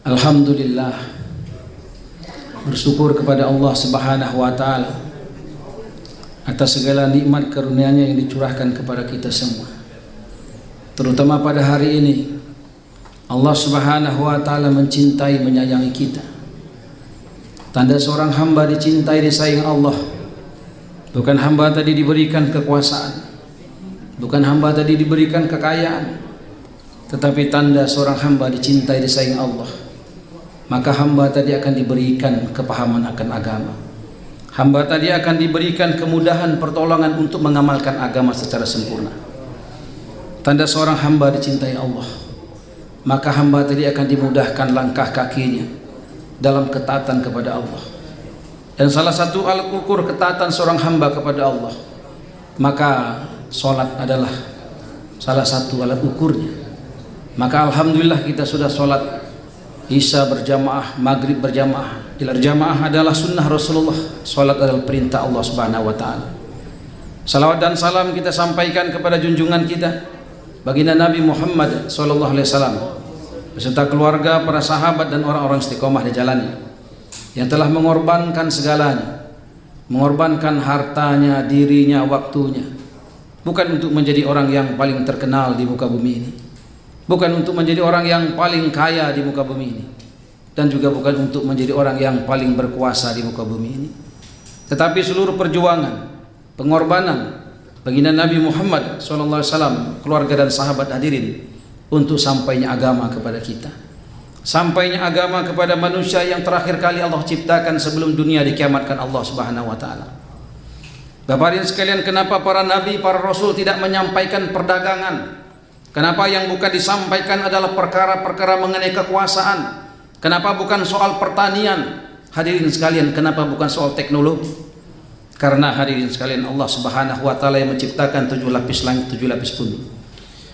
Alhamdulillah, bersyukur kepada Allah Subhanahu wa Ta'ala atas segala nikmat karunia-Nya yang dicurahkan kepada kita semua. Terutama pada hari ini, Allah Subhanahu wa Ta'ala mencintai, menyayangi kita. Tanda seorang hamba dicintai, disayang Allah, bukan hamba tadi diberikan kekuasaan, bukan hamba tadi diberikan kekayaan, tetapi tanda seorang hamba dicintai, disayang Allah, maka hamba tadi akan diberikan kepahaman akan agama. Hamba tadi akan diberikan kemudahan pertolongan untuk mengamalkan agama secara sempurna. Tanda seorang hamba dicintai Allah, maka hamba tadi akan dimudahkan langkah kakinya dalam ketaatan kepada Allah. Dan salah satu alat ukur ketaatan seorang hamba kepada Allah, maka sholat adalah salah satu alat ukurnya. Maka alhamdulillah kita sudah sholat Isya berjamaah, maghrib berjamaah. Jamaah adalah sunnah Rasulullah. Salat adalah perintah Allah Subhanahu wa Ta'ala. Salawat dan salam kita sampaikan kepada junjungan kita, baginda Nabi Muhammad sallallahu alaihi wasallam, beserta keluarga, para sahabat dan orang-orang istiqomah di jalannya, yang telah mengorbankan segalanya, mengorbankan hartanya, dirinya, waktunya, bukan untuk menjadi orang yang paling terkenal di muka bumi ini, bukan untuk menjadi orang yang paling kaya di muka bumi ini, dan juga bukan untuk menjadi orang yang paling berkuasa di muka bumi ini, tetapi seluruh perjuangan, pengorbanan baginda Nabi Muhammad SAW, keluarga dan sahabat hadirin, untuk sampainya agama kepada kita, sampainya agama kepada manusia yang terakhir kali Allah ciptakan sebelum dunia dikiamatkan Allah Subhanahu wa Ta'ala. Bapak hadirin sekalian, kenapa para nabi, para rasul tidak menyampaikan perdagangan? Kenapa yang bukan disampaikan adalah perkara-perkara mengenai kekuasaan? Kenapa bukan soal pertanian? Hadirin sekalian, kenapa bukan soal teknologi? Karena hadirin sekalian, Allah Subhanahu wa Ta'ala yang menciptakan 7 lapis langit, 7 lapis bumi.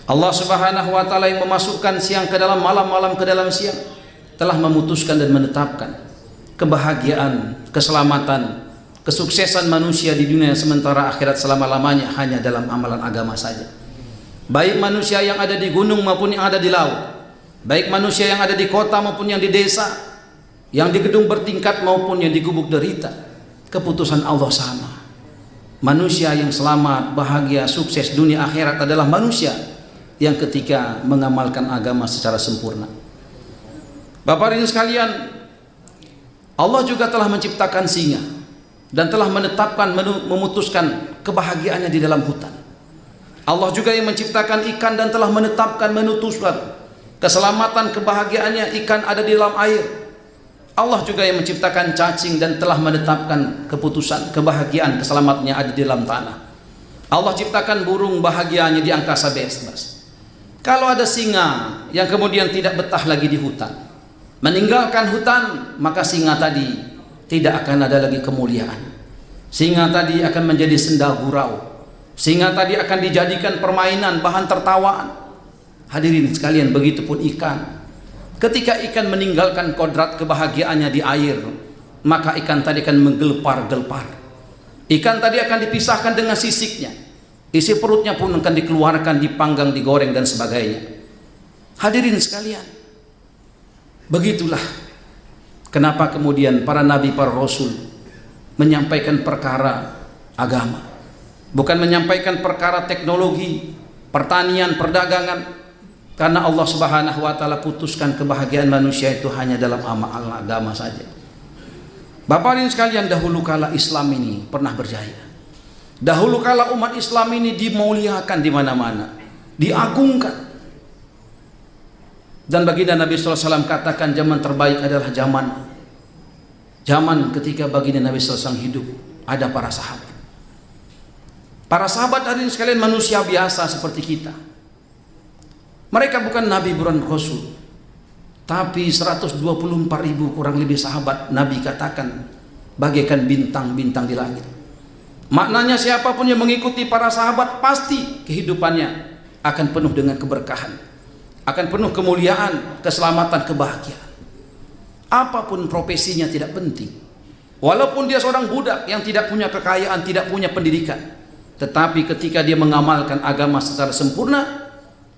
Allah Subhanahu wa Ta'ala yang memasukkan siang ke dalam malam, malam ke dalam siang, telah memutuskan dan menetapkan kebahagiaan, keselamatan, kesuksesan manusia di dunia, sementara akhirat selama-lamanya hanya dalam amalan agama saja. Baik manusia yang ada di gunung maupun yang ada di laut, baik manusia yang ada di kota maupun yang di desa, yang di gedung bertingkat maupun yang di gubuk derita, keputusan Allah sama. Manusia yang selamat, bahagia, sukses dunia akhirat adalah manusia yang ketika mengamalkan agama secara sempurna. Bapak ibu sekalian, Allah juga telah menciptakan singa dan telah menetapkan, memutuskan kebahagiaannya di dalam hutan. Allah juga yang menciptakan ikan dan telah menetapkan, memutuskan keselamatan, kebahagiaannya ikan ada di dalam air. Allah juga yang menciptakan cacing dan telah menetapkan keputusan, kebahagiaan, keselamatannya ada di dalam tanah. Allah ciptakan burung, bahagianya di angkasa bebas. Kalau ada singa yang kemudian tidak betah lagi di hutan, meninggalkan hutan, maka singa tadi tidak akan ada lagi kemuliaan. Singa tadi akan menjadi senda gurau. Singa tadi akan dijadikan permainan, bahan tertawaan. Hadirin sekalian, begitupun ikan. Ketika ikan meninggalkan kodrat kebahagiaannya di air, maka ikan tadi akan menggelpar-gelpar. Ikan tadi akan dipisahkan dengan sisiknya. Isi perutnya pun akan dikeluarkan, dipanggang, digoreng dan sebagainya. Hadirin sekalian, begitulah kenapa kemudian para nabi, para rasul menyampaikan perkara agama, bukan menyampaikan perkara teknologi, pertanian, perdagangan. Karena Allah Subhanahu wa Ta'ala putuskan kebahagiaan manusia itu hanya dalam amal agama saja. Bapak ibu sekalian, dahulu kala Islam ini pernah berjaya. Dahulu kala umat Islam ini dimuliakan di mana-mana, diagungkan. Dan baginda Nabi SAW katakan zaman terbaik adalah zaman ketika baginda Nabi SAW hidup, ada para sahabat. Para sahabat hadirin sekalian manusia biasa seperti kita. Mereka bukan nabi, bukan rasul, tapi 124.000 kurang lebih sahabat Nabi katakan bagaikan bintang-bintang di langit. Maknanya siapapun yang mengikuti para sahabat pasti kehidupannya akan penuh dengan keberkahan, akan penuh kemuliaan, keselamatan, kebahagiaan. Apapun profesinya tidak penting. Walaupun dia seorang budak yang tidak punya kekayaan, tidak punya pendidikan, tetapi ketika dia mengamalkan agama secara sempurna,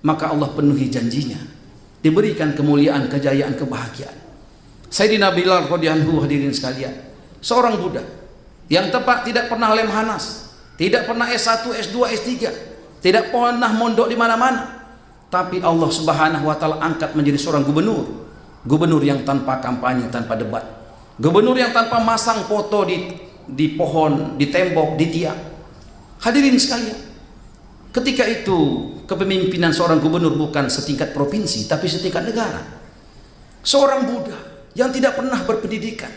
maka Allah penuhi janjinya, diberikan kemuliaan, kejayaan, kebahagiaan. Sayyidina Bilal radhiyallahu anhu, hadirin sekalian, seorang budak yang tepat tidak pernah lemhanas, tidak pernah S1, S2, S3, tidak pernah mondok di mana-mana, tapi Allah Subhanahu wa taala angkat menjadi seorang gubernur. Gubernur yang tanpa kampanye, tanpa debat. Gubernur yang tanpa masang foto di pohon, di tembok, di tiang. Hadirin sekalian, ketika itu kepemimpinan seorang gubernur bukan setingkat provinsi, tapi setingkat negara. Seorang budak yang tidak pernah berpendidikan.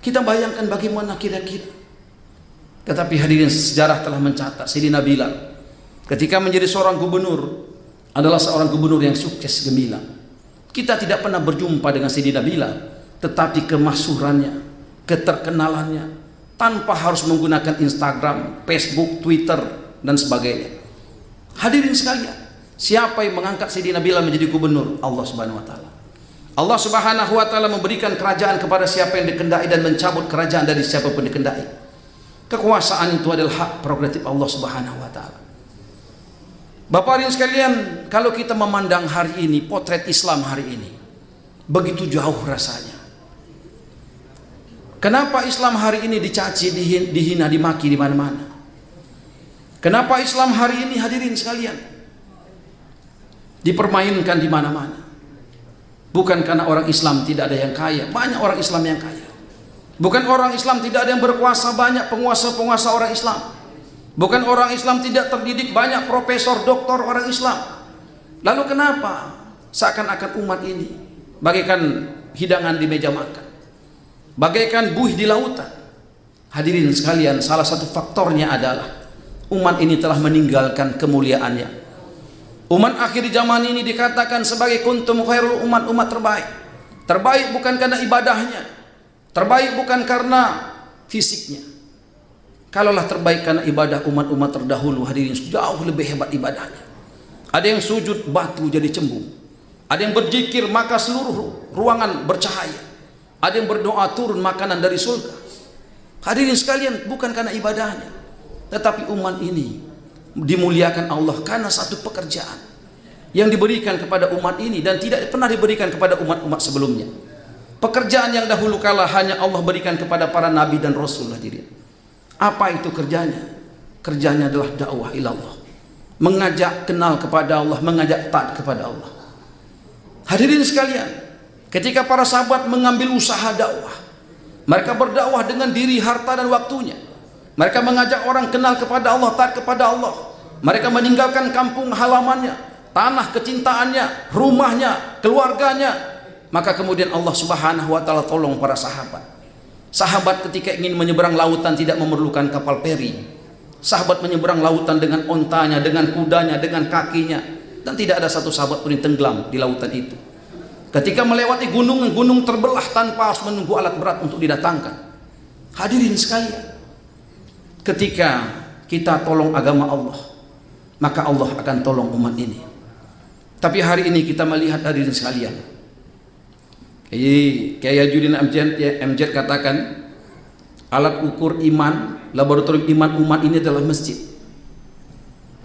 Kita bayangkan bagaimana kira-kira. Tetapi hadirin, sejarah telah mencatat Sayyidina Bilal ketika menjadi seorang gubernur adalah seorang gubernur yang sukses gemilang. Kita tidak pernah berjumpa dengan Sayyidina Bilal, tetapi kemasyhurannya, keterkenalannya, tanpa harus menggunakan Instagram, Facebook, Twitter, dan sebagainya. Hadirin sekalian, siapa yang mengangkat Sayyidina Bilal menjadi gubernur? Allah Subhanahu wa taala. Allah Subhanahu wa taala memberikan kerajaan kepada siapa yang dikehendaki dan mencabut kerajaan dari siapa pun dikehendaki. Kekuasaan itu adalah hak prerogatif Allah Subhanahu wa taala. Bapak hadirin sekalian, kalau kita memandang hari ini, potret Islam hari ini, begitu jauh rasanya. Kenapa Islam hari ini dicaci, dihina, dimaki di mana-mana? Kenapa Islam hari ini, hadirin sekalian, dipermainkan di mana-mana? Bukan karena orang Islam tidak ada yang kaya, banyak orang Islam yang kaya. Bukan orang Islam tidak ada yang berkuasa, banyak penguasa-penguasa orang Islam. Bukan orang Islam tidak terdidik, banyak profesor, doktor orang Islam. Lalu kenapa seakan-akan umat ini bagaikan hidangan di meja makan, bagaikan buih di lautan? Hadirin sekalian, salah satu faktornya adalah umat ini telah meninggalkan kemuliaannya. Umat akhir zaman ini dikatakan sebagai kuntum khairul umat, umat terbaik. Terbaik bukan karena ibadahnya, terbaik bukan karena fisiknya. Kalaulah terbaik karena ibadah, umat-umat terdahulu hadirin jauh lebih hebat ibadahnya. Ada yang sujud batu jadi cembung, ada yang berzikir maka seluruh ruangan bercahaya, ada yang berdoa turun makanan dari surga. Hadirin sekalian, bukan karena ibadahnya, tetapi umat ini dimuliakan Allah karena satu pekerjaan yang diberikan kepada umat ini dan tidak pernah diberikan kepada umat-umat sebelumnya. Pekerjaan yang dahulu kala hanya Allah berikan kepada para nabi dan rasul. Hadirin, apa itu kerjanya? Kerjanya adalah dakwah ilallah, mengajak kenal kepada Allah, mengajak taat kepada Allah. Hadirin sekalian, ketika para sahabat mengambil usaha dakwah, mereka berdakwah dengan diri, harta, dan waktunya. Mereka mengajak orang kenal kepada Allah, taat kepada Allah. Mereka meninggalkan kampung halamannya, tanah kecintaannya, rumahnya, keluarganya. Maka kemudian Allah Subhanahu wa taala tolong para sahabat. Sahabat ketika ingin menyeberang lautan tidak memerlukan kapal feri. Sahabat menyeberang lautan dengan ontanya, dengan kudanya, dengan kakinya, dan tidak ada satu sahabat pun yang tenggelam di lautan itu. Ketika melewati gunung, gunung terbelah tanpa harus menunggu alat berat untuk didatangkan. Hadirin sekalian, ketika kita tolong agama Allah, maka Allah akan tolong umat ini. Tapi hari ini kita melihat, hadirin sekalian, Kiai Hajuddin MZ katakan alat ukur iman, laboratorium iman umat ini adalah masjid.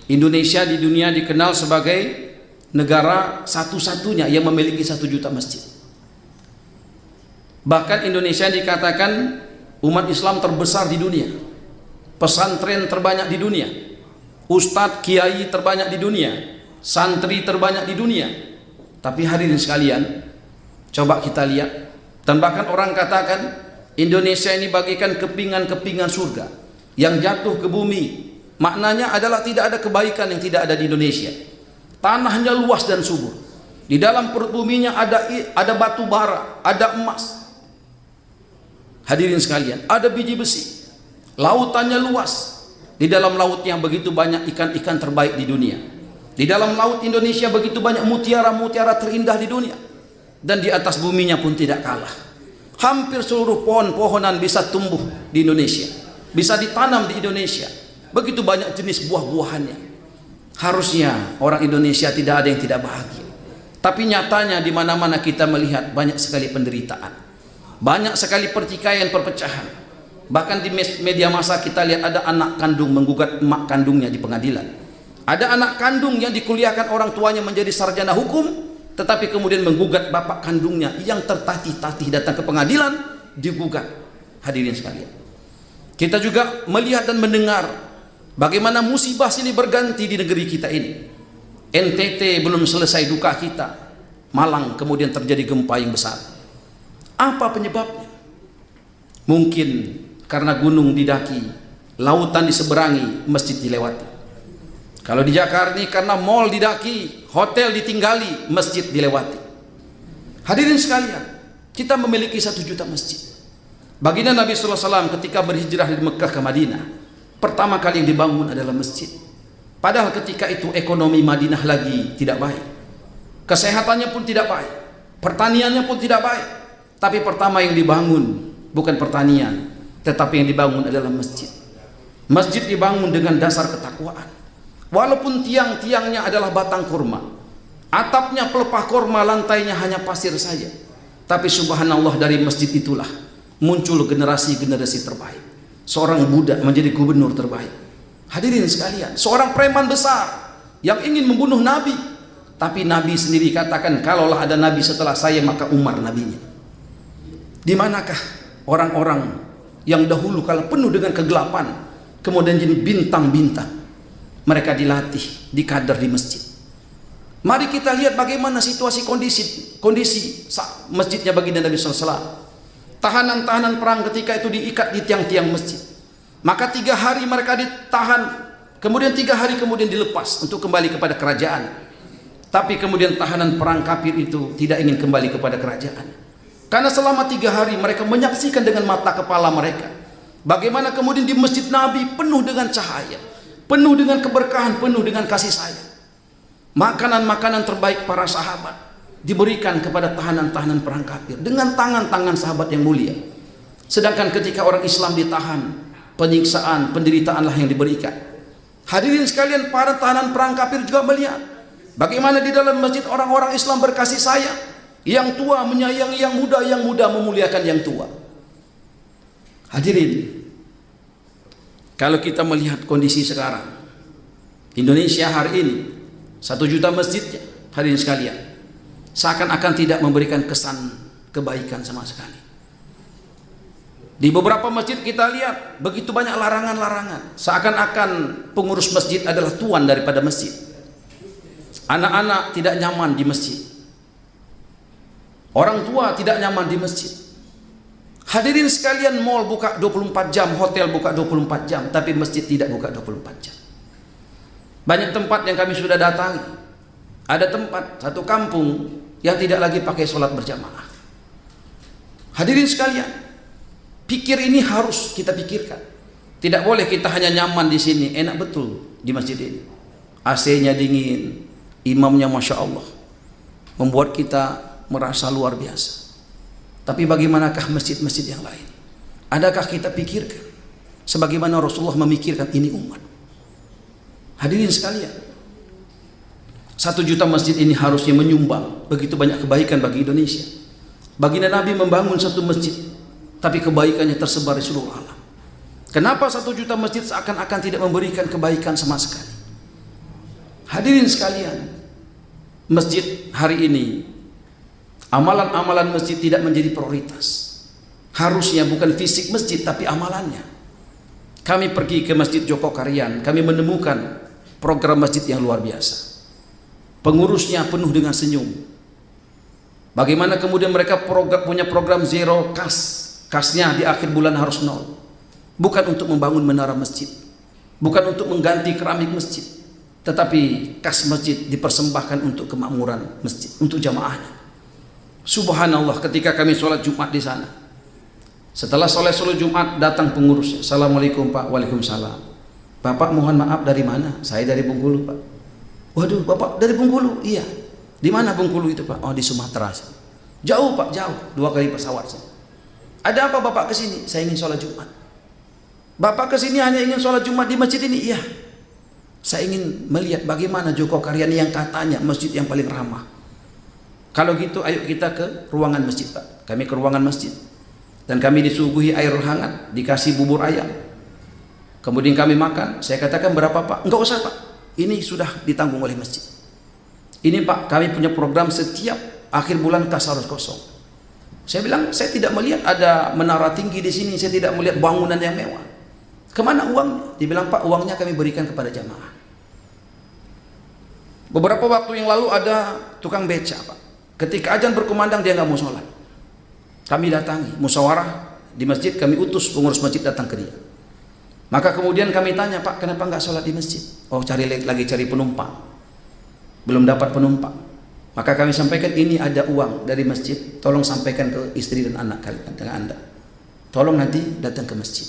Indonesia di dunia dikenal sebagai negara satu-satunya yang memiliki 1 juta masjid. Bahkan Indonesia dikatakan umat Islam terbesar di dunia, pesantren terbanyak di dunia, ustadz kiai terbanyak di dunia, santri terbanyak di dunia. Tapi hadirin sekalian, coba kita lihat, dan bahkan orang katakan Indonesia ini bagaikan kepingan-kepingan surga yang jatuh ke bumi. Maknanya adalah tidak ada kebaikan yang tidak ada di Indonesia. Tanahnya luas dan subur, di dalam perut buminya ada batu bara, ada emas. Hadirin sekalian, ada biji besi, lautannya luas. Di dalam laut yang begitu banyak ikan-ikan terbaik di dunia. Di dalam laut Indonesia begitu banyak mutiara-mutiara terindah di dunia. Dan di atas buminya pun tidak kalah. Hampir seluruh pohon-pohonan bisa tumbuh di Indonesia, bisa ditanam di Indonesia. Begitu banyak jenis buah-buahannya. Harusnya orang Indonesia tidak ada yang tidak bahagia. Tapi nyatanya di mana-mana kita melihat banyak sekali penderitaan, banyak sekali pertikaian, perpecahan. Bahkan di media massa kita lihat ada anak kandung menggugat emak kandungnya di pengadilan. Ada anak kandung yang dikuliahkan orang tuanya menjadi sarjana hukum, tetapi kemudian menggugat bapak kandungnya yang tertatih-tatih datang ke pengadilan, digugat. Hadirin sekalian, kita juga melihat dan mendengar bagaimana musibah silih berganti di negeri kita ini. NTT belum selesai duka kita, Malang kemudian terjadi gempa yang besar. Apa penyebabnya? Mungkin karena gunung didaki, lautan diseberangi, masjid dilewati. Kalau di Jakarta ini karena mall didaki, hotel ditinggali, masjid dilewati. Hadirin sekalian, kita memiliki 1 juta masjid. Baginda Nabi sallallahu alaihi wasallam ketika berhijrah dari Mekah ke Madinah, pertama kali yang dibangun adalah masjid. Padahal ketika itu ekonomi Madinah lagi tidak baik, kesehatannya pun tidak baik, pertaniannya pun tidak baik. Tapi pertama yang dibangun bukan pertanian, tetapi yang dibangun adalah masjid. Masjid dibangun dengan dasar ketakwaan. Walaupun tiang-tiangnya adalah batang kurma, atapnya pelepah kurma, lantainya hanya pasir saja, tapi subhanallah dari masjid itulah muncul generasi-generasi terbaik. Seorang budak menjadi gubernur terbaik. Hadirin sekalian, seorang preman besar yang ingin membunuh Nabi, tapi Nabi sendiri katakan, kalaulah ada Nabi setelah saya maka Umar nabinya. Di manakah orang-orang yang dahulu kala penuh dengan kegelapan kemudian jadi bintang-bintang? Mereka dilatih, dikader di masjid. Mari kita lihat bagaimana situasi kondisi masjidnya baginda Nabi SAW. Tahanan-tahanan perang ketika itu diikat di tiang-tiang masjid. Maka 3 hari mereka ditahan, kemudian 3 hari kemudian dilepas untuk kembali kepada kerajaan. Tapi kemudian tahanan perang kafir itu tidak ingin kembali kepada kerajaan, karena selama 3 hari mereka menyaksikan dengan mata kepala mereka bagaimana kemudian di masjid Nabi penuh dengan cahaya, penuh dengan keberkahan, penuh dengan kasih sayang. Makanan-makanan terbaik para sahabat diberikan kepada tahanan-tahanan perang kafir dengan tangan-tangan sahabat yang mulia. Sedangkan ketika orang Islam ditahan, penyiksaan, penderitaanlah yang diberikan. Hadirin sekalian, para tahanan perang kafir juga melihat bagaimana di dalam masjid orang-orang Islam berkasih sayang. Yang tua menyayangi yang muda memuliakan yang tua. Hadirin, kalau kita melihat kondisi sekarang Indonesia hari ini, 1 juta masjidnya, hadirin sekalian, seakan-akan tidak memberikan kesan kebaikan sama sekali. Di beberapa masjid kita lihat begitu banyak larangan-larangan, seakan-akan pengurus masjid adalah tuan daripada masjid. Anak-anak tidak nyaman di masjid, orang tua tidak nyaman di masjid. Hadirin sekalian, mall buka 24 jam, hotel buka 24 jam, tapi masjid tidak buka 24 jam. Banyak tempat yang kami sudah datangi, ada tempat satu kampung yang tidak lagi pakai sholat berjamaah. Hadirin sekalian, pikir ini harus kita pikirkan. Tidak boleh kita hanya nyaman di sini, enak betul di masjid ini, AC-nya dingin, imamnya masya Allah, membuat kita merasa luar biasa. Tapi bagaimanakah masjid-masjid yang lain? Adakah kita pikirkan sebagaimana Rasulullah memikirkan ini umat? Hadirin sekalian, 1 juta masjid ini harusnya menyumbang begitu banyak kebaikan bagi Indonesia. Baginda Nabi membangun 1 masjid, tapi kebaikannya tersebar di seluruh alam. Kenapa 1 juta masjid seakan-akan tidak memberikan kebaikan sama sekali? Hadirin sekalian, masjid hari ini, amalan-amalan masjid tidak menjadi prioritas. Harusnya bukan fisik masjid tapi amalannya. Kami pergi ke Masjid Joko Karian, kami menemukan program masjid yang luar biasa. Pengurusnya penuh dengan senyum. Bagaimana kemudian mereka punya program zero kas. Kasnya di akhir bulan harus 0. Bukan untuk membangun menara masjid, bukan untuk mengganti keramik masjid, tetapi kas masjid dipersembahkan untuk kemakmuran masjid, untuk jamaahnya. Subhanallah, ketika kami sholat Jumat di sana, setelah sholat Jumat datang pengurusnya. Assalamualaikum Pak. Waalaikumsalam. Bapak mohon maaf dari mana? Saya dari Bengkulu Pak. Waduh, Bapak dari Bengkulu? Iya. Di mana Bengkulu itu Pak? Oh, di Sumatera. Jauh Pak, jauh, 2 kali pesawat saya. Ada apa Bapak kesini? Saya ingin sholat Jumat. Bapak kesini hanya ingin sholat Jumat di masjid ini? Iya. Saya ingin melihat bagaimana Joko Karyan yang katanya masjid yang paling ramah. Kalau gitu ayo kita ke ruangan masjid Pak. Kami ke ruangan masjid dan kami disuguhi air hangat, dikasih bubur ayam. Kemudian kami makan. Saya katakan berapa Pak? Enggak usah Pak, ini sudah ditanggung oleh masjid. ini Pak, kami punya program setiap akhir bulan kas harus kosong. Saya bilang, saya tidak melihat ada menara tinggi di sini, saya tidak melihat bangunan yang mewah. Kemana uang? Dibilang, Pak, uangnya kami berikan kepada jamaah. Beberapa waktu yang lalu ada tukang beca, Pak. Ketika azan berkumandang dia nggak mau sholat. Kami datangi, musyawarah di masjid, kami utus pengurus masjid datang ke dia. Maka kemudian kami tanya, Pak, kenapa nggak sholat di masjid? Oh, lagi cari penumpang, belum dapat penumpang. Maka kami sampaikan, ini ada uang dari masjid, tolong sampaikan ke istri dan anak kalian dengan Anda. Tolong nanti datang ke masjid.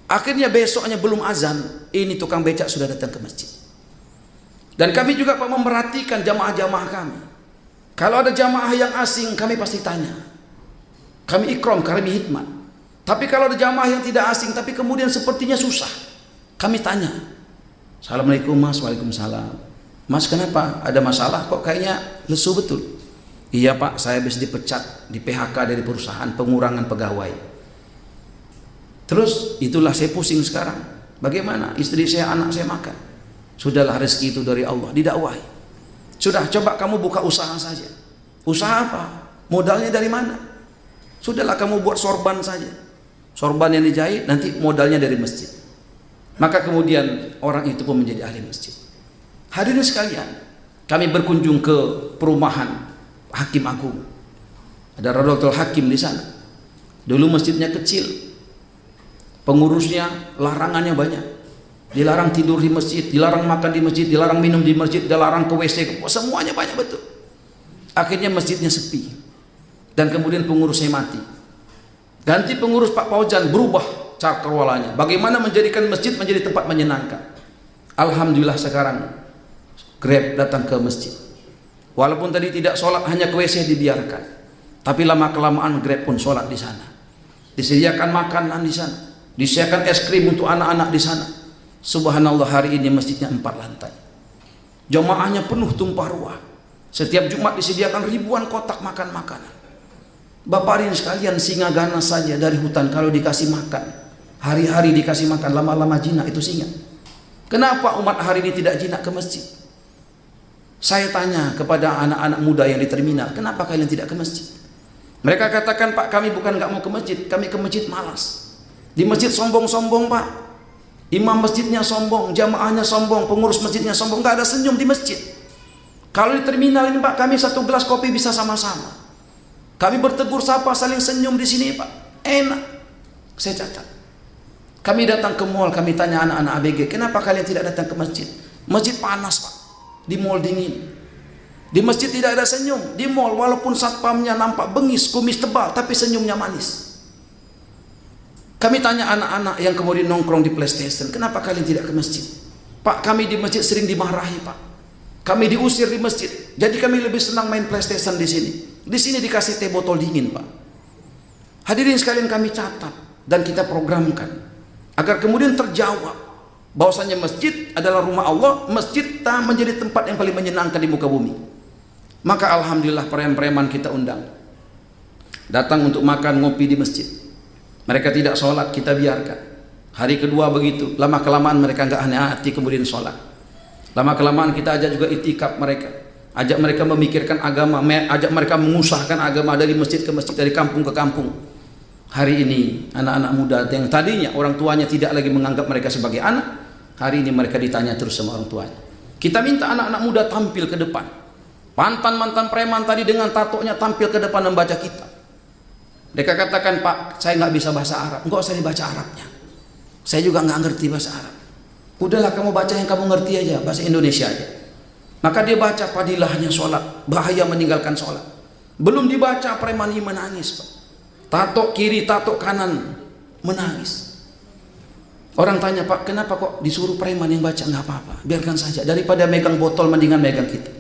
Akhirnya besoknya belum azan, ini tukang becak sudah datang ke masjid. Dan kami juga Pak memperhatikan jamaah-jamaah kami. Kalau ada jamaah yang asing, kami pasti tanya. Kami ikram, kami hikmat. Tapi kalau ada jamaah yang tidak asing, tapi kemudian sepertinya susah, kami tanya. Assalamualaikum Mas, waalaikumsalam. Mas, kenapa? Ada masalah? Kok kayaknya lesu betul? Iya Pak, saya habis dipecat, di PHK dari perusahaan, pengurangan pegawai. Terus itulah saya pusing sekarang. Bagaimana? Istri saya, anak saya makan. Sudahlah, rezeki itu dari Allah, didakwahi. Sudah, coba kamu buka usaha saja. Usaha apa? Modalnya dari mana? Sudahlah, kamu buat sorban saja. Sorban yang dijahit, nanti modalnya dari masjid. Maka kemudian orang itu pun menjadi ahli masjid. Hadirin sekalian, kami berkunjung ke perumahan Hakim Agung. Ada Radhatul Hakim di sana. Dulu masjidnya kecil, pengurusnya larangannya banyak. Dilarang tidur di masjid, dilarang makan di masjid, dilarang minum di masjid, dilarang ke WC, semuanya banyak betul. Akhirnya masjidnya sepi. Dan kemudian pengurusnya mati. Ganti pengurus Pak Paujan, berubah cakrawalanya. Bagaimana menjadikan masjid menjadi tempat menyenangkan. Alhamdulillah sekarang Grab datang ke masjid. Walaupun tadi tidak sholat, hanya ke WC dibiarkan. Tapi lama-kelamaan Grab pun sholat di sana. Disediakan makanan di sana. Disediakan es krim untuk anak-anak di sana. Subhanallah, hari ini masjidnya 4 lantai. Jamaahnya penuh tumpah ruah. Setiap Jumat disediakan ribuan kotak makan makanan. Bapak hadirin sekalian, singa ganas saja dari hutan kalau dikasih makan, hari-hari dikasih makan, lama-lama jinak itu singa. Kenapa umat hari ini tidak jinak ke masjid? Saya tanya kepada anak-anak muda yang di terminal, kenapa kalian tidak ke masjid? Mereka katakan, Pak, kami bukan nggak mau ke masjid, kami ke masjid malas. Di masjid sombong-sombong, Pak. Imam masjidnya sombong, jamaahnya sombong, pengurus masjidnya sombong, nggak ada senyum di masjid. Kalau di terminal ini, Pak, kami satu gelas kopi bisa sama-sama. Kami bertegur sapa, saling senyum di sini, Pak. Enak. Saya catat. Kami datang ke mall, kami tanya anak-anak ABG, kenapa kalian tidak datang ke masjid? Masjid panas, Pak. Di mall dingin. Di masjid tidak ada senyum. Di mall walaupun satpamnya nampak bengis, kumis tebal, tapi senyumnya manis. Kami tanya anak-anak yang kemudian nongkrong di PlayStation, kenapa kalian tidak ke masjid? Pak, kami di masjid sering dimarahi, Pak. Kami diusir di masjid. Jadi kami lebih senang main PlayStation di sini. Di sini dikasih teh botol dingin, Pak. Hadirin sekalian, kami catat dan kita programkan agar kemudian terjawab bahwasanya masjid adalah rumah Allah, masjid tak menjadi tempat yang paling menyenangkan di muka bumi. Maka alhamdulillah preman-preman kita undang datang untuk makan ngopi di masjid. Mereka tidak sholat, kita biarkan. Hari kedua begitu, lama kelamaan mereka nggak aneh hati kemudian sholat. Lama kelamaan kita ajak juga itikaf mereka, ajak mereka memikirkan agama, ajak mereka mengusahakan agama dari masjid ke masjid, dari kampung ke kampung. Hari ini anak-anak muda yang tadinya orang tuanya tidak lagi menganggap mereka sebagai anak, hari ini mereka ditanya terus sama orang tuanya. Kita minta anak-anak muda tampil ke depan. Mantan-mantan preman tadi dengan tatonya tampil ke depan membaca kitab. Mereka katakan, Pak, saya nggak bisa bahasa Arab. Enggak usah dibaca Arabnya. Saya juga nggak ngerti bahasa Arab. Udahlah, kamu baca yang kamu ngerti aja, bahasa Indonesia aja. Maka dia baca padilahnya sholat, bahaya meninggalkan sholat. Belum dibaca preman ini menangis, Pak. Tato kiri, tato kanan, menangis. Orang tanya, Pak, kenapa kok disuruh preman yang baca? Nggak apa-apa, biarkan saja. Daripada megang botol, mendingan megang kita.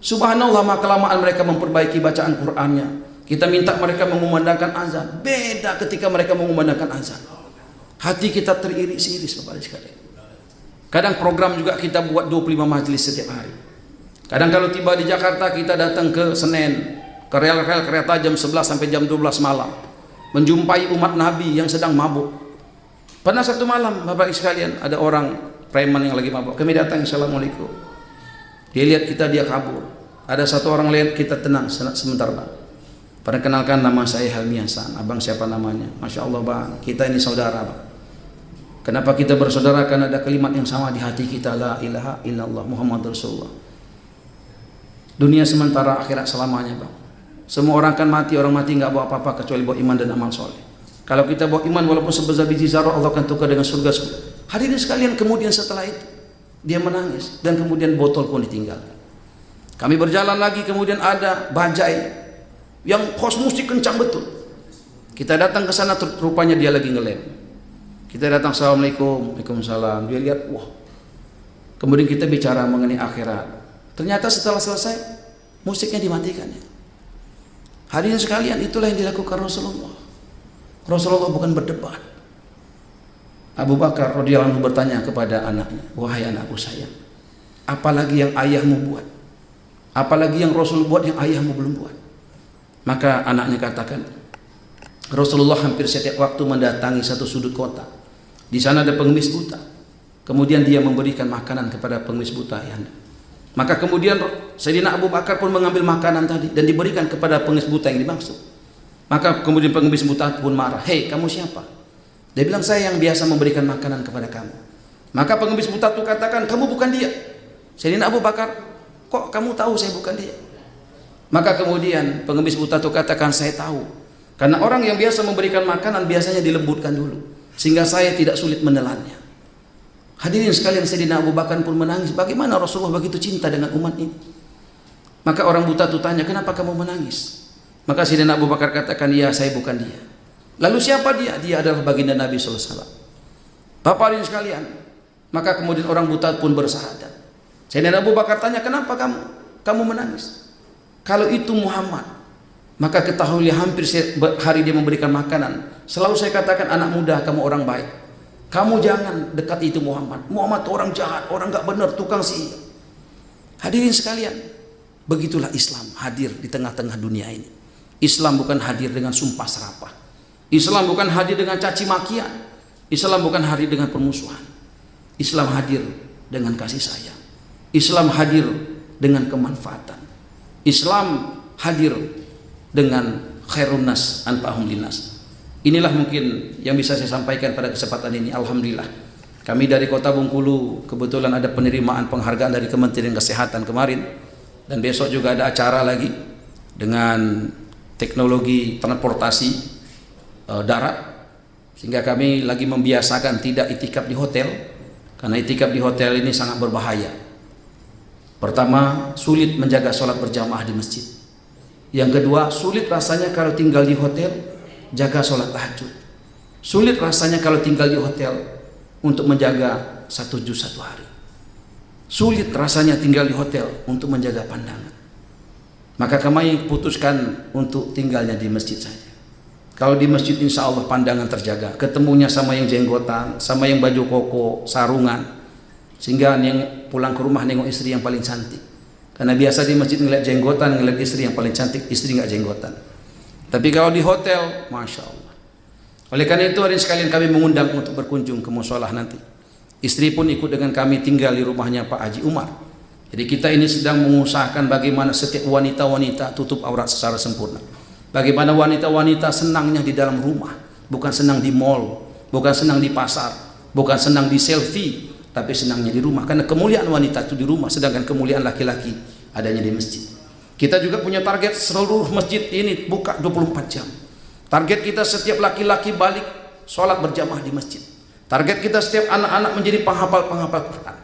Subhanallah, maka kelamaan mereka memperbaiki bacaan Qur'annya. Kita minta mereka mengumandangkan azan. Beda ketika mereka mengumandangkan azan. Hati kita teriris-iris, Bapak sekalian. Kadang program juga kita buat 25 majelis setiap hari. Kadang kalau tiba di Jakarta, kita datang ke Senen, ke rel-rel kereta jam 11 sampai jam 12 malam, menjumpai umat Nabi yang sedang mabuk. Pernah satu malam, Bapak sekalian, ada orang preman yang lagi mabuk. Kami datang, Assalamualaikum. Dia lihat kita, dia kabur. Ada satu orang lihat kita, tenang sebentar bang. Perkenalkan, nama saya Helmi Hasan. Abang siapa namanya? Masya Allah bang, kita ini saudara bang. Kenapa kita bersaudara? Karena ada kalimat yang sama di hati kita, la ilaha illallah Muhammad Rasulullah. Dunia sementara, akhirat selamanya bang. Semua orang akan mati, orang mati nggak bawa apa-apa kecuali bawa iman dan amal soleh. Kalau kita bawa iman walaupun sebesar biji zarah, Allah akan tukar dengan surga. Hadirin sekalian, kemudian setelah itu dia menangis dan kemudian botol pun ditinggalkan. Kami berjalan lagi, kemudian ada bajai yang host musik kencang betul. Kita datang ke sana, rupanya dia lagi ngelem. Kita datang, assalamualaikum, waalaikumsalam. Dia lihat, wah. Kemudian kita bicara mengenai akhirat. Ternyata setelah selesai musiknya dimatikan. Hadirin sekalian, itulah yang dilakukan Rasulullah. Rasulullah bukan berdebat. Abu Bakar radhiyallahu anhu bertanya kepada anaknya, wahai anakku sayang, apalagi yang ayahmu buat? Apalagi yang Rasul buat yang ayahmu belum buat? Maka anaknya katakan, Rasulullah hampir setiap waktu mendatangi satu sudut kota. Di sana ada pengemis buta. Kemudian dia memberikan makanan kepada pengemis buta. Maka kemudian Sayyidina Abu Bakar pun mengambil makanan tadi dan diberikan kepada pengemis buta yang dimaksud. Maka kemudian pengemis buta pun marah. Hei, kamu siapa? Dia bilang, saya yang biasa memberikan makanan kepada kamu. Maka pengemis buta itu katakan, kamu bukan dia. Sayyidina Abu Bakar, kok kamu tahu saya bukan dia? Maka kemudian pengemis buta itu katakan, saya tahu. Karena orang yang biasa memberikan makanan biasanya dilembutkan dulu, sehingga saya tidak sulit menelannya. Hadirin sekalian, Sayyidina Abu Bakar pun menangis. Bagaimana Rasulullah begitu cinta dengan umat ini? Maka orang buta itu tanya, kenapa kamu menangis? Maka Sayyidina Abu Bakar katakan, ya saya bukan dia. Lalu siapa dia? Dia adalah baginda Nabi sallallahu alaihi wasallam. Bapak hadirin sekalian, maka kemudian orang buta pun bersahadat. Sayyidina Abu Bakar tanya, kenapa kamu menangis? Kalau itu Muhammad, maka ketahuilah hampir hari dia memberikan makanan. Selalu saya katakan, anak muda, kamu orang baik. Kamu jangan dekat itu Muhammad. Muhammad orang jahat, orang nggak benar, tukang sihir. Hadirin sekalian, begitulah Islam hadir di tengah-tengah dunia ini. Islam bukan hadir dengan sumpah serapah. Islam bukan hadir dengan caci makian. Islam bukan hadir dengan permusuhan. Islam hadir dengan kasih sayang. Islam hadir dengan kemanfaatan. Islam hadir dengan khairun nas anfa'uhum linnas. Inilah mungkin yang bisa saya sampaikan pada kesempatan ini. Alhamdulillah, kami dari Kota Bengkulu kebetulan ada penerimaan penghargaan dari Kementerian Kesehatan kemarin, dan besok juga ada acara lagi dengan teknologi transportasi darat, sehingga kami lagi membiasakan tidak itikaf di hotel, karena itikaf di hotel ini sangat berbahaya. Pertama, sulit menjaga sholat berjamaah di masjid. Yang kedua, sulit rasanya kalau tinggal di hotel jaga sholat tahajud. Sulit rasanya kalau tinggal di hotel untuk menjaga 1 juz 1 hari. Sulit rasanya tinggal di hotel untuk menjaga pandangan. Maka kami putuskan untuk tinggalnya di masjid saja. Kalau di masjid insya Allah pandangan terjaga, ketemunya sama yang jenggotan, sama yang baju koko, sarungan, sehingga yang pulang ke rumah nengok istri yang paling cantik. Karena biasa di masjid ngeliat jenggotan, ngeliat istri yang paling cantik, istri nggak jenggotan. Tapi kalau di hotel, masya Allah. Oleh karena itu hari sekalian kami mengundang untuk berkunjung ke musolah nanti. Istri pun ikut dengan kami tinggal di rumahnya Pak Haji Umar. Jadi kita ini sedang mengusahakan bagaimana setiap wanita-wanita tutup aurat secara sempurna. Bagaimana wanita-wanita senangnya di dalam rumah, bukan senang di mall, bukan senang di pasar, bukan senang di selfie, tapi senangnya di rumah. Karena kemuliaan wanita itu di rumah, sedangkan kemuliaan laki-laki adanya di masjid. Kita juga punya target seluruh masjid ini buka 24 jam. Target kita setiap laki-laki balik sholat berjamaah di masjid. Target kita setiap anak-anak menjadi penghafal Quran.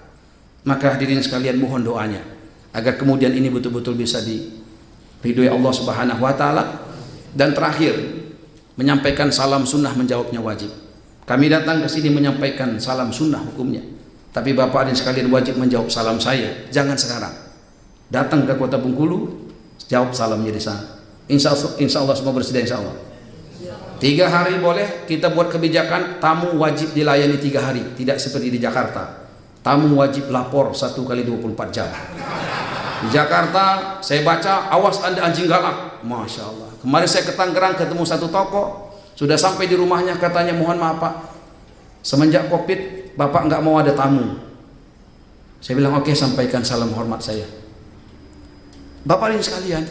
Maka hadirin sekalian, mohon doanya agar kemudian ini betul-betul bisa diridhoi Allah Subhanahu wa taala. Dan terakhir, menyampaikan salam sunnah menjawabnya wajib. Kami datang ke sini menyampaikan salam sunnah hukumnya. Tapi Bapak dan sekalian wajib menjawab salam saya. Jangan sekarang. Datang ke Kota Bengkulu, jawab salamnya di sana. Insya Allah semua bersedia insya Allah. 3 hari boleh kita buat kebijakan, tamu wajib dilayani 3 hari. Tidak seperti di Jakarta. Tamu wajib lapor 1 kali 24 jam. Di Jakarta saya baca, awas Anda anjing galak. Masya Allah. Kemarin saya ke Tangerang ketemu satu toko, sudah sampai di rumahnya katanya, mohon maaf Pak, semenjak Covid Bapak nggak mau ada tamu. Saya bilang oke, sampaikan salam hormat saya. Bapak ibu sekalian,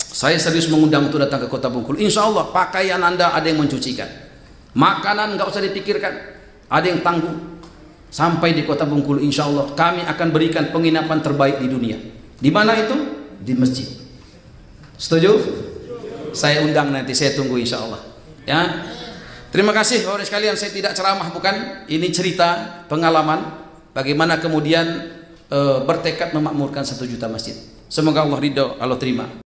saya serius mengundang untuk datang ke Kota Bengkulu. Insya Allah pakaian Anda ada yang mencucikan, makanan nggak usah dipikirkan, ada yang tanggung. Sampai di Kota Bengkulu, insya Allah kami akan berikan penginapan terbaik di dunia. Di mana itu? Di masjid. Setuju? Saya undang nanti, saya tunggu insya Allah. Ya. Terima kasih Bapak sekalian. Saya tidak ceramah, bukan. Ini cerita pengalaman bagaimana kemudian bertekad memakmurkan 1 juta masjid. Semoga Allah ridho, Allah terima.